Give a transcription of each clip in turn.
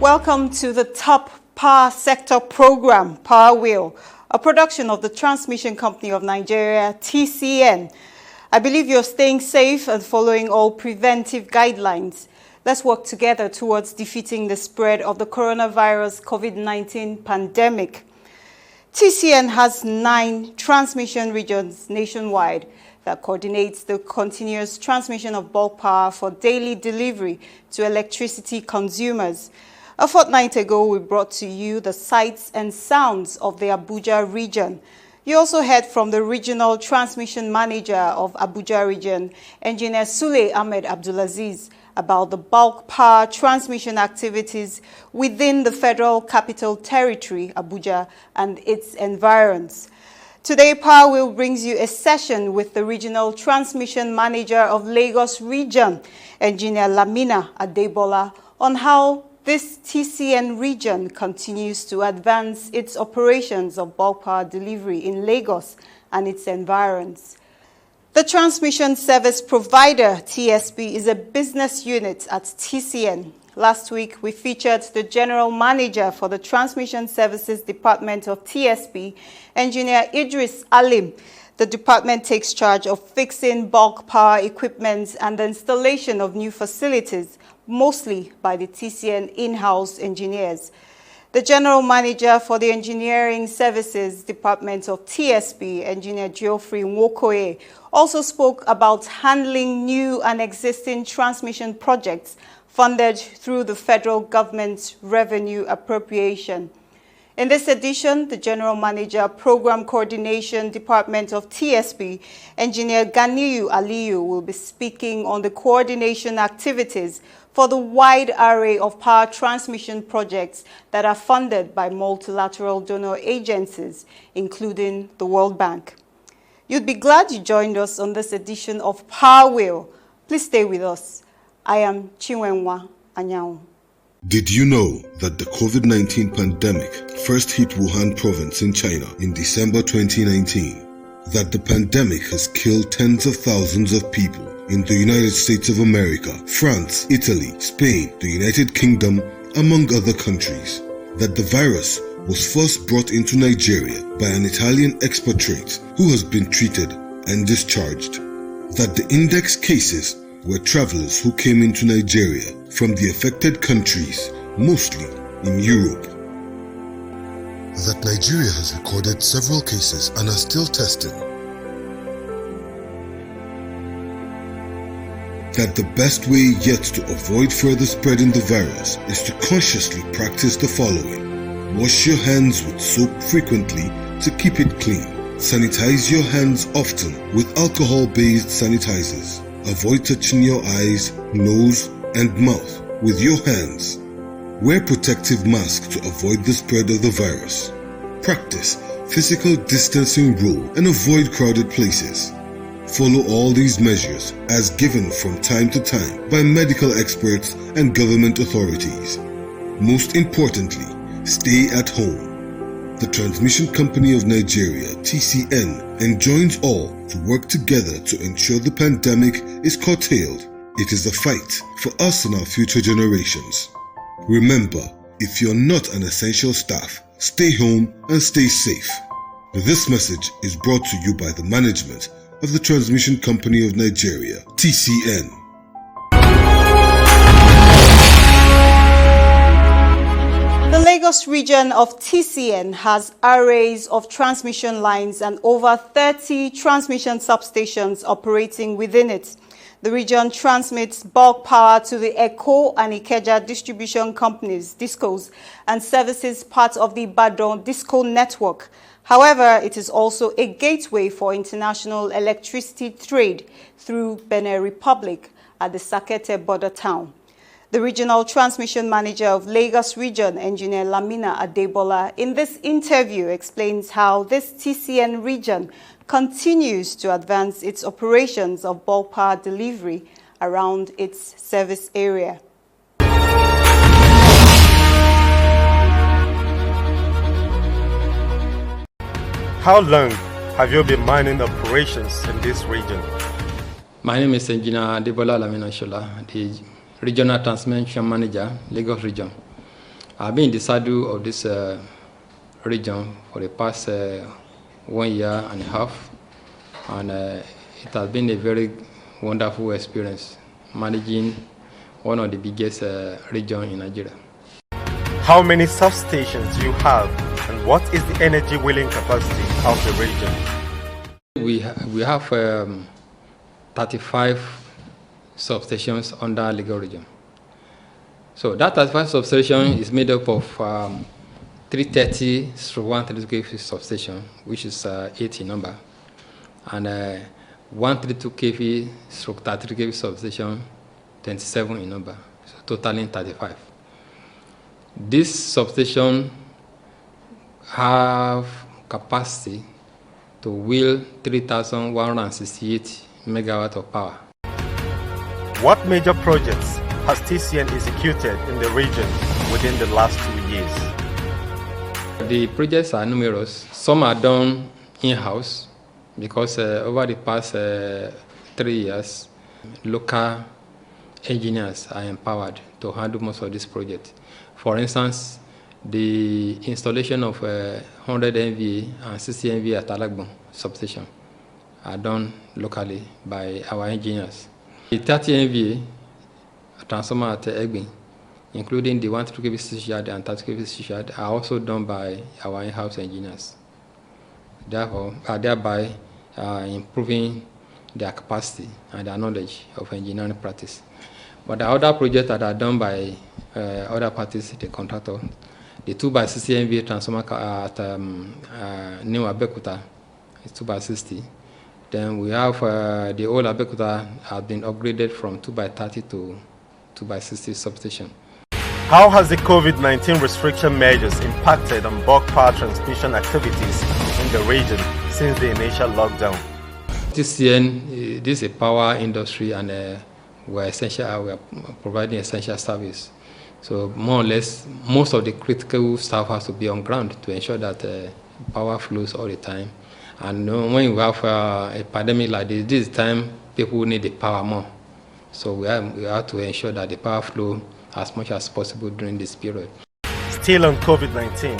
Welcome to the top power sector program, Power Wheel, a production of the Transmission Company of Nigeria, TCN. I believe you're staying safe and following all preventive guidelines. Let's work together towards defeating the spread of the coronavirus COVID-19 pandemic. TCN has 9 transmission regions nationwide that coordinates the continuous transmission of bulk power for daily delivery to electricity consumers. A fortnight ago, we brought to you the sights and sounds of the Abuja region. You also heard from the Regional Transmission Manager of Abuja Region, Engineer Sule Ahmed Abdulaziz, about the bulk power transmission activities within the Federal Capital Territory, Abuja, and its environs. Today, Power Wheel brings you a session with the Regional Transmission Manager of Lagos Region, Engineer Lamina Adebola, on how this TCN region continues to advance its operations of bulk power delivery in Lagos and its environs. The Transmission Service Provider, TSP, is a business unit at TCN. Last week, we featured the General Manager for the Transmission Services Department of TSP, Engineer Idris Alim. The department takes charge of fixing bulk power equipment and the installation of new facilities, mostly by the TCN in-house engineers. The General Manager for the Engineering Services Department of TSP, Engineer Geoffrey Nwokoye, also spoke about handling new and existing transmission projects funded through the federal government's revenue appropriation. In this edition, the General Manager, Program Coordination Department of TSP, Engineer Ganiyu Aliyu, will be speaking on the coordination activities for the wide array of power transmission projects that are funded by multilateral donor agencies, including the World Bank. You'd be glad you joined us on this edition of Power Wheel. Please stay with us. I am Chinwenwa Anyao. Did you know that the COVID-19 pandemic first hit Wuhan province in China in December 2019? That the pandemic has killed tens of thousands of people in the United States of America, France, Italy, Spain, the United Kingdom, among other countries. That the virus was first brought into Nigeria by an Italian expatriate who has been treated and discharged. That the index cases were travelers who came into Nigeria from the affected countries, mostly in Europe. That Nigeria has recorded several cases and are still testing. That the best way yet to avoid further spreading the virus is to consciously practice the following. Wash your hands with soap frequently to keep it clean. Sanitize your hands often with alcohol-based sanitizers. Avoid touching your eyes, nose, and mouth with your hands. Wear protective masks to avoid the spread of the virus. Practice physical distancing rule and avoid crowded places. Follow all these measures as given from time to time by medical experts and government authorities. Most importantly, stay at home. The Transmission Company of Nigeria, TCN, enjoins all to work together to ensure the pandemic is curtailed. It is a fight for us and our future generations. Remember, if you're not an essential staff, stay home and stay safe. This message is brought to you by the management of the Transmission Company of Nigeria, TCN. The Lagos region of TCN has arrays of transmission lines and over 30 transmission substations operating within it. The region transmits bulk power to the Eko and Ikeja distribution companies, DISCOs, and services part of the Ibadan DISCO network. However, it is also a gateway for international electricity trade through Benin Republic at the Sakete border town. The Regional Transmission Manager of Lagos Region, Engineer Lamina Adebola, in this interview explains how this TCN region continues to advance its operations of bulk power delivery around its service area. How long have you been manning operations in this region? My name is Engineer Adebola Lamina Shola, the Regional Transmission Manager, Lagos Region. I've been in the saddle of this region for the past 1 year and a half, and it has been a very wonderful experience managing one of the biggest regions in Nigeria. How many substations do you have, and what is the energy wheeling capacity of the region? We have 35 substations under Lagos region. So that 35 substation is made up of 330/132 kV substation, which is 8 in number, and 132 kV/33 kV substation, 27 in number, so totaling 35. This substation have capacity to wheel 3,168 megawatt of power. What major projects has TCN executed in the region within the last 2 years? The projects are numerous. Some are done in-house because over the past 3 years, local engineers are empowered to handle most of this project. For instance, the installation of 100 MVA and 60 MVA at Alagbon substation are done locally by our engineers. The 30 MVA transformer at Egbin, including the 132 kV switchyard and 30 kV switchyard, are also done by our in-house engineers. Therefore, thereby improving their capacity and their knowledge of engineering practice. But the other projects that are done by other parties, the contractor, the 2x60 MVA transformer at New Abekuta is 2x60. Then we have the old Abekuta has been upgraded from 2x30 to 2x60 substation. How has the COVID-19 restriction measures impacted on bulk power transmission activities in the region since the initial lockdown? TCN, this is a power industry, and we're providing essential service. So more or less, most of the critical staff has to be on ground to ensure that power flows all the time. And when we have a pandemic like this is the time people need the power more. So we have to ensure that the power flow as much as possible during this period. Still on COVID-19,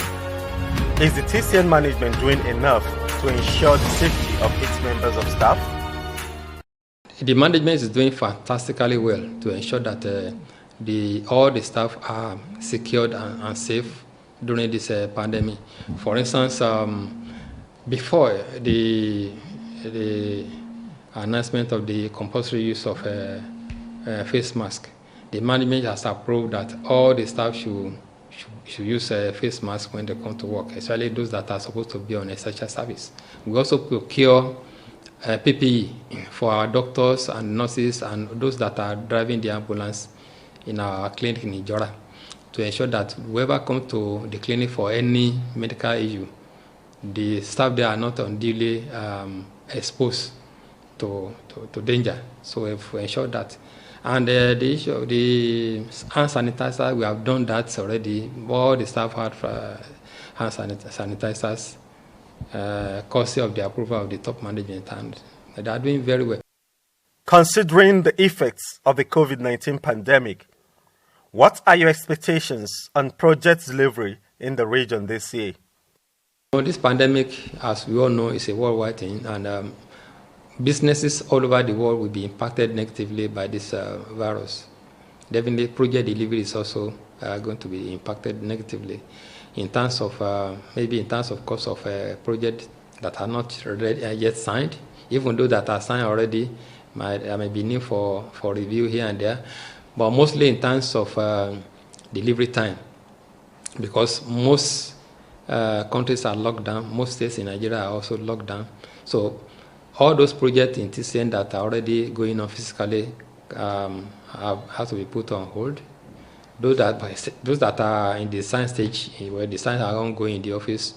is the TCN management doing enough to ensure the safety of its members of staff? The management is doing fantastically well to ensure that all the staff are secured and safe during this pandemic. For instance, before the announcement of the compulsory use of face mask, the management has approved that all the staff should use a face mask when they come to work, especially those that are supposed to be on essential service. We also procure PPE for our doctors and nurses and those that are driving the ambulance in our clinic in Ijora, to ensure that whoever comes to the clinic for any medical issue, the staff there are not unduly exposed to danger. So if we ensure that. And the issue of the hand sanitizer, we have done that already. All the staff have hand sanitizers, courtesy of the approval of the top management, and they are doing very well. Considering the effects of the COVID-19 pandemic, what are your expectations on project delivery in the region this year? This pandemic, as we all know, is a worldwide thing, and businesses all over the world will be impacted negatively by this virus. Definitely, project delivery is also going to be impacted negatively in terms of maybe in terms of cost of projects that are not yet signed. Even though that are signed already, may be new for review here and there, but mostly in terms of delivery time, because most countries are locked down. Most states in Nigeria are also locked down. So all those projects in TCN that are already going on physically have to be put on hold. Those that are in the design stage, where designs are ongoing in the office,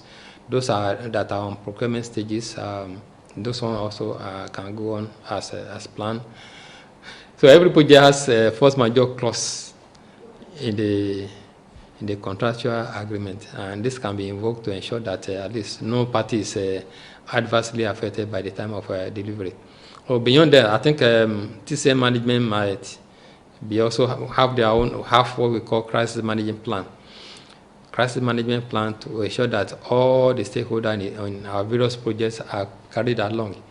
those that are on procurement stages, those ones also can go on as planned. So every project has a force majeure clause in the contractual agreement, and this can be invoked to ensure that at least no party is adversely affected by the time of delivery. Well, beyond that, I think TCN management might be also have their own what we call crisis management plan. crisis management plan to ensure that all the stakeholders in our various projects are carried along.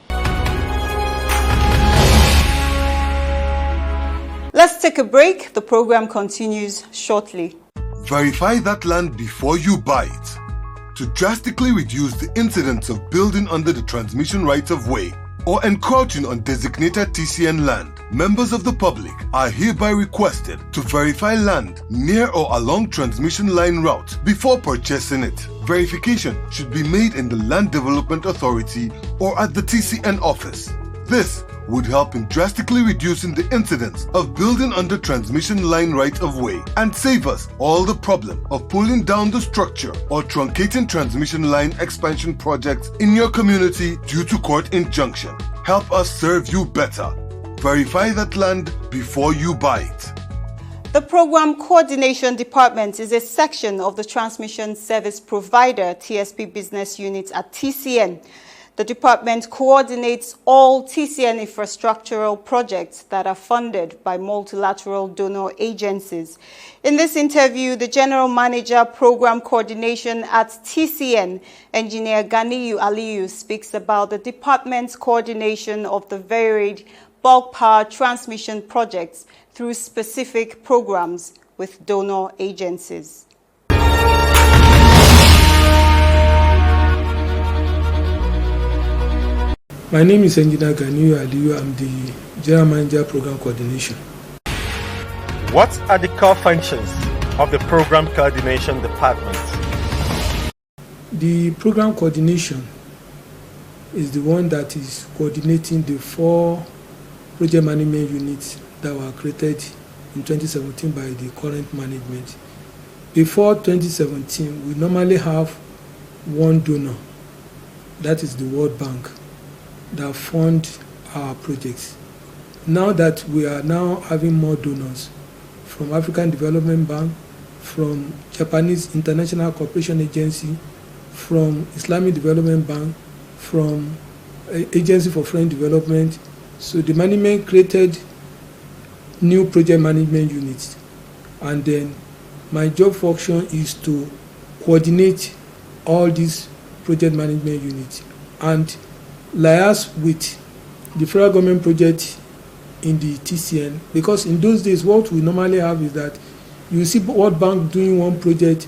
Let's take a break. The program continues shortly. Verify that land before you buy it. To drastically reduce the incidence of building under the transmission rights of way or encroaching on designated TCN land, members of the public are hereby requested to verify land near or along transmission line route before purchasing it. Verification should be made in the Land Development Authority or at the TCN office. This would help in drastically reducing the incidence of building under transmission line right of way and save us all the problem of pulling down the structure or truncating transmission line expansion projects in your community due to court injunction. Help us serve you better. Verify that land before you buy it. The Program Coordination Department is a section of the Transmission Service Provider TSP Business Unit at TCN. The department coordinates all TCN infrastructural projects that are funded by multilateral donor agencies. In this interview, the General Manager, Program Coordination at TCN, Engineer Ganiyu Aliyu, speaks about the department's coordination of the varied bulk power transmission projects through specific programs with donor agencies. My name is Engineer Ganiyu Aliyu. I'm the General Manager, Program Coordination. What are the core functions of the Program Coordination Department? The Program Coordination is the one that is coordinating the 4 project management units that were created in 2017 by the current management. Before 2017, we normally have one donor, that is the World Bank, that fund our projects. Now that we are now having more donors from African Development Bank, from Japanese International Cooperation Agency, from Islamic Development Bank, from Agency for Foreign Development. So the management created new project management units, and then my job function is to coordinate all these project management units and liaise with the federal government project in the TCN, because in those days what we normally have is that you see World Bank doing one project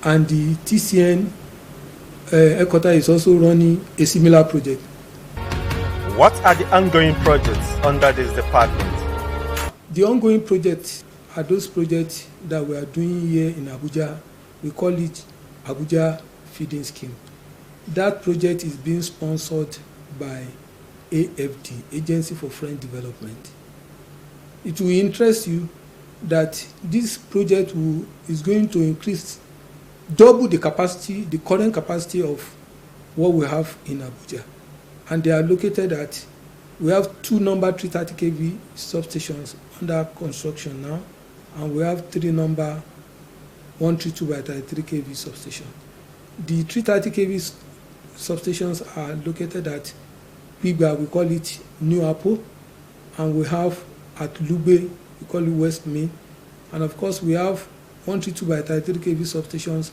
and the TCN headquarters is also running a similar project. What are the ongoing projects under this department? The ongoing projects are those projects that we are doing here in Abuja. We call it Abuja Feeding Scheme. That project is being sponsored by AFD, Agency for Foreign Development. It will interest you that this project is going to increase, double the capacity, the current capacity of what we have in Abuja. And they are located at, we have 2 number 330 kV substations under construction now, and we have 3 number 132 by 33 kV substations. The 330 kV substations are located at Bigba, we call it New Apple, and we have at Lube, we call it West Main, and of course we have 132 by 33 kV substations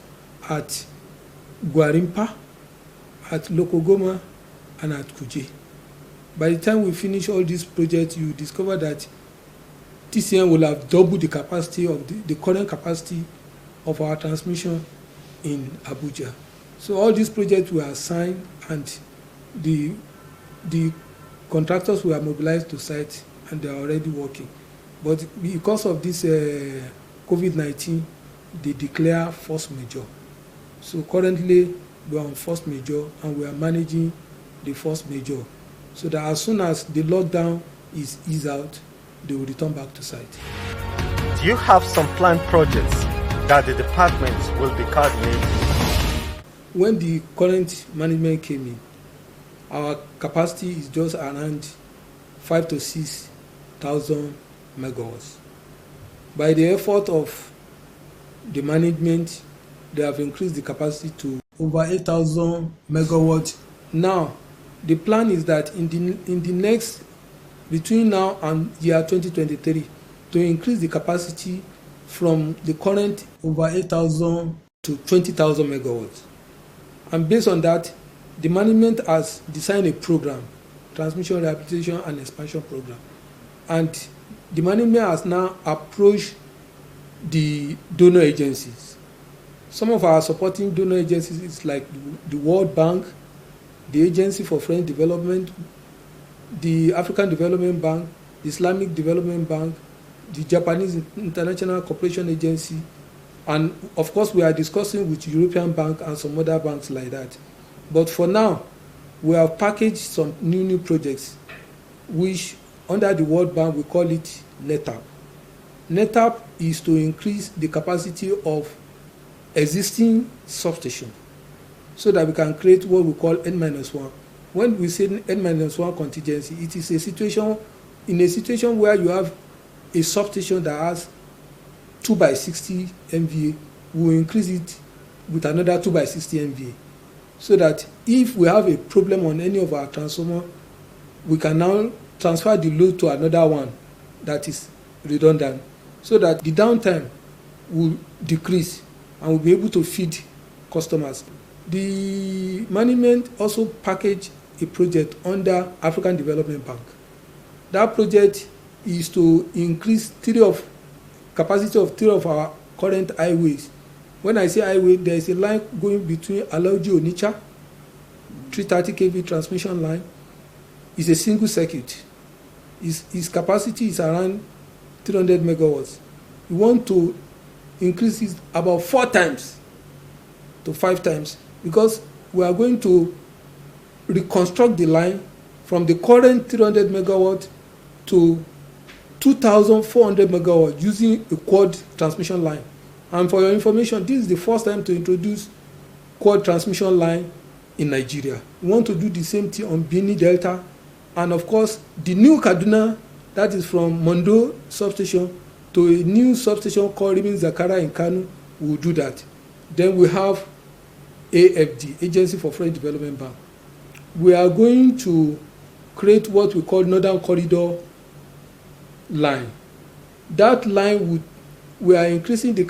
at Gwarimpa, at Lokogoma, and at Kuje. By the time we finish all these projects, you discover that TCN will have doubled the capacity of the current capacity of our transmission in Abuja. So all these projects were assigned, and the contractors were mobilized to site, and they are already working. But because of this COVID-19, they declare force majeure. So currently we are on force majeure, and we are managing the force majeure, so that as soon as the lockdown is eased out, they will return back to site. Do you have some planned projects that the department will be coordinating? When the current management came in, our capacity is just around 5,000 to 6,000 megawatts. By the effort of the management, they have increased the capacity to over 8,000 megawatts. Now, the plan is that in the next, between now and year 2023, to increase the capacity from the current over 8,000 to 20,000 megawatts. And based on that, the management has designed a program, transmission rehabilitation and expansion program. And the management has now approached the donor agencies. Some of our supporting donor agencies is like the World Bank, the Agency for French Development, the African Development Bank, the Islamic Development Bank, the Japanese International Cooperation Agency, and of course we are discussing with European Bank and some other banks like that. But for now, we have packaged some new projects, which under the World Bank we call it NETAP. NETAP is to increase the capacity of existing substation so that we can create what we call N-1. When we say N-1 contingency, it is a situation where you have a substation that has 2x60 MVA, we will increase it with another 2x60 MVA. So that if we have a problem on any of our transformer, we can now transfer the load to another one that is redundant, so that the downtime will decrease and we'll be able to feed customers. The management also packaged a project under African Development Bank. That project is to increase capacity of three of our current highways. When I say highway, there is a line going between Alaoji Onitsha, 330 kV transmission line. It's a single circuit. Its capacity is around 300 megawatts. We want to increase it about 4 times to 5 times, because we are going to reconstruct the line from the current 300 megawatt to 2,400 megawatts using a quad transmission line. And for your information, this is the first time to introduce quad transmission line in Nigeria. We want to do the same thing on Bini Delta, and of course the new Kaduna, that is from Mondo substation to a new substation called Rimin Zakara in Kano, we will do that. Then we have AFD, Agency for French Development Bank. We are going to create what we call Northern Corridor line. That line we are increasing the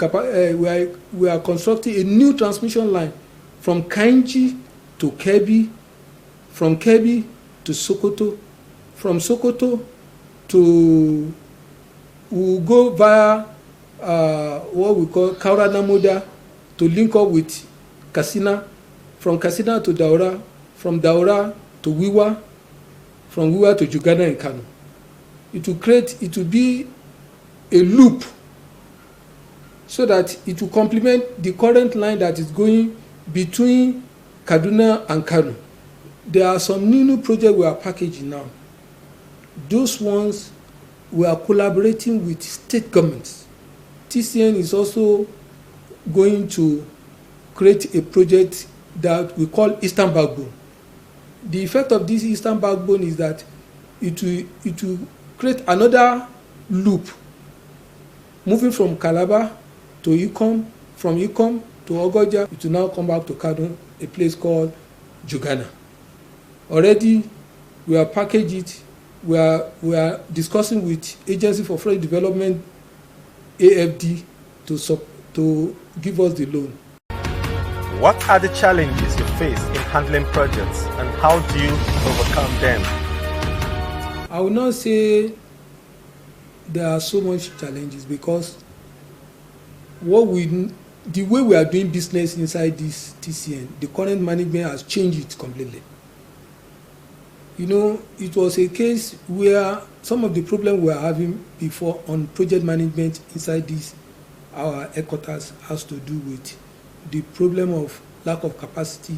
we are constructing a new transmission line from Kainji to Kebbi, from Kebbi to Sokoto, from Sokoto to, we'll go via what we call Kauranamoda to link up with Katsina, from Katsina to Daura, from Daura to Wiwa, from Wiwa to Jugana and Kano. It will be a loop so that it will complement the current line that is going between Kaduna and Kano. There are some new projects we are packaging now. Those ones we are collaborating with state governments. TCN is also going to create a project that we call Eastern Backbone. The effect of this Eastern Backbone is that it will create another loop moving from Calabar to Ikom, from Ikom to Ogoja. It will now come back to Kano, a place called Jugana. Already we are packaged it. We are discussing with Agency for French Development, AFD, to give us the loan. What are the challenges you face in handling projects, and how do you overcome them? I will not say there are so much challenges, because the way we are doing business inside this TCN, the current management has changed it completely. You know, it was a case where some of the problems we were having before on project management inside our headquarters has to do with the problem of lack of capacity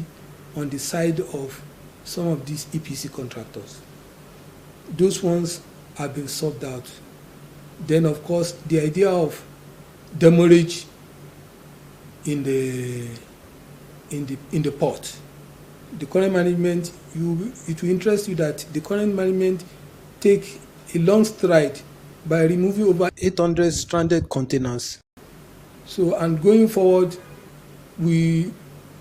on the side of some of these EPC contractors. Those ones have been solved out. Then, of course, the idea of demurrage in the port. The current management, it will interest you that the current management take a long stride by removing over 800 stranded containers. So, and going forward, we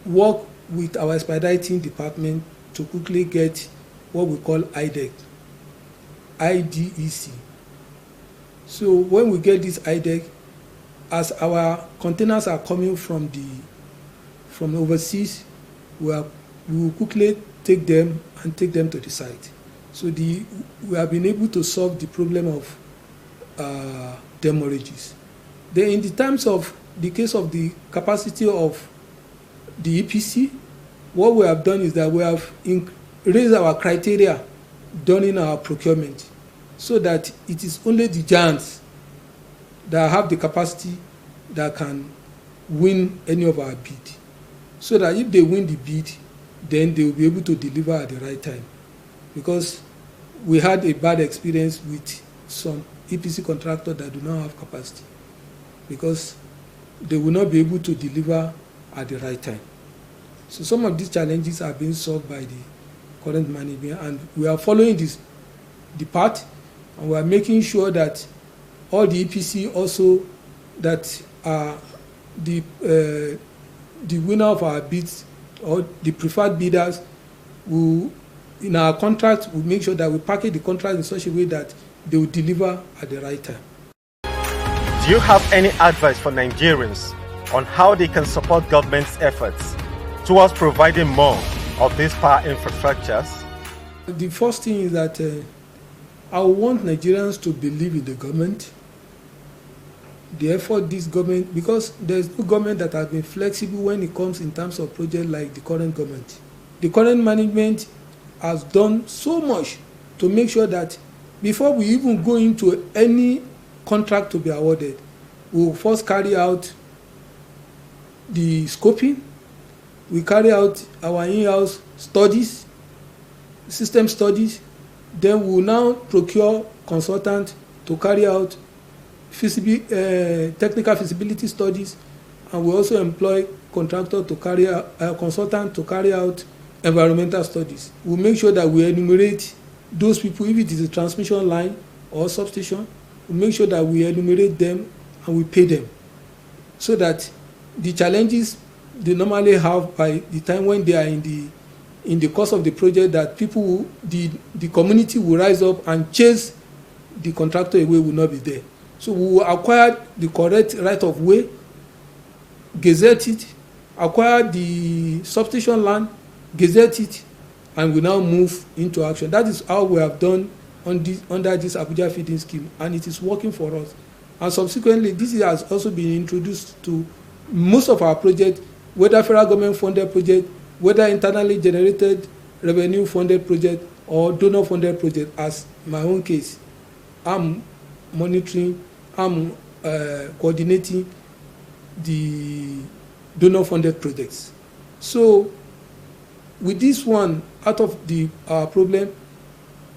work with our expediting department to quickly get what we call IDEC. So when we get this IDEC, as our containers are coming from the from overseas, we will quickly take them and take them to the site. So we have been able to solve the problem of demurrages. Then in the terms of the case of the capacity of the EPC, what we have done is that we have raised our criteria during our procurement so that it is only the giants that have the capacity that can win any of our bid. So that if they win the bid, then they will be able to deliver at the right time. Because we had a bad experience with some EPC contractors that do not have capacity, because they will not be able to deliver at the right time. So some of these challenges are being solved by the current management, and we are following the path, and we are making sure that all the EPC also that are the winner of our bids or the preferred bidders will, in our contract, we make sure that we package the contract in such a way that they will deliver at the right time. Do you have any advice for Nigerians on how they can support government's efforts towards providing more of these power infrastructures? The first thing is that I want Nigerians to believe in the government, the effort this government, because there's no government that has been flexible when it comes in terms of projects like the current government. The current management has done so much to make sure that before we even go into any contract to be awarded, we will first carry out the scoping, we carry out our in-house studies, system studies, then we will now procure consultants to carry out technical feasibility studies, and we also employ contractor to carry out consultant to carry out environmental studies. We make sure that we enumerate those people, if it is a transmission line or substation, we make sure that we enumerate them and we pay them, so that the challenges they normally have by the time when they are in the course of the project, that people the community will rise up and chase the contractor away, will not be there. So we will acquire the correct right of way, gazette it, acquire the substation land, gazette it, and we now move into action. That is how we have done under this Abuja feeding scheme, and it is working for us. And subsequently, this has also been introduced to most of our projects, whether federal government funded project, whether internally generated revenue funded project, or donor funded project. As my own case, I'm monitoring, I'm coordinating the donor funded projects. So with this one out of the problem,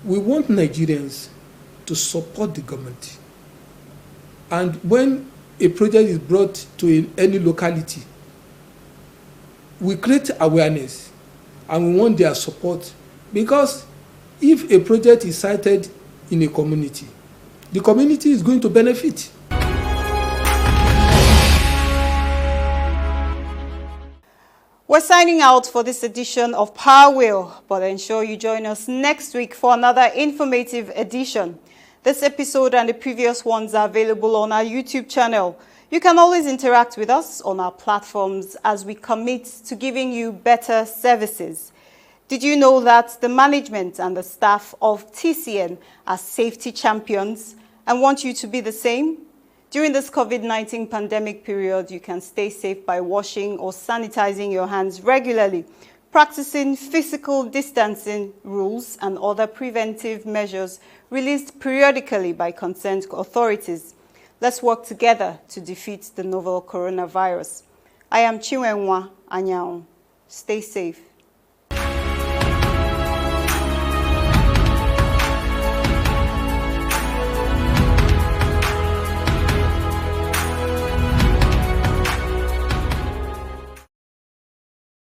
we want Nigerians to support the government. And when a project is brought to any locality, we create awareness and we want their support, because if a project is cited in a community, the community is going to benefit. We're signing out for this edition of Power Wheel, but ensure you join us next week for another informative edition. This episode and the previous ones are available on our YouTube channel. You can always interact with us on our platforms as we commit to giving you better services. Did you know that the management and the staff of TCN are safety champions and want you to be the same? During this COVID-19 pandemic period, you can stay safe by washing or sanitizing your hands regularly, practicing physical distancing rules and other preventive measures released periodically by concerned authorities. Let's work together to defeat the novel coronavirus. I am Chinwenwa Anyao. Stay safe.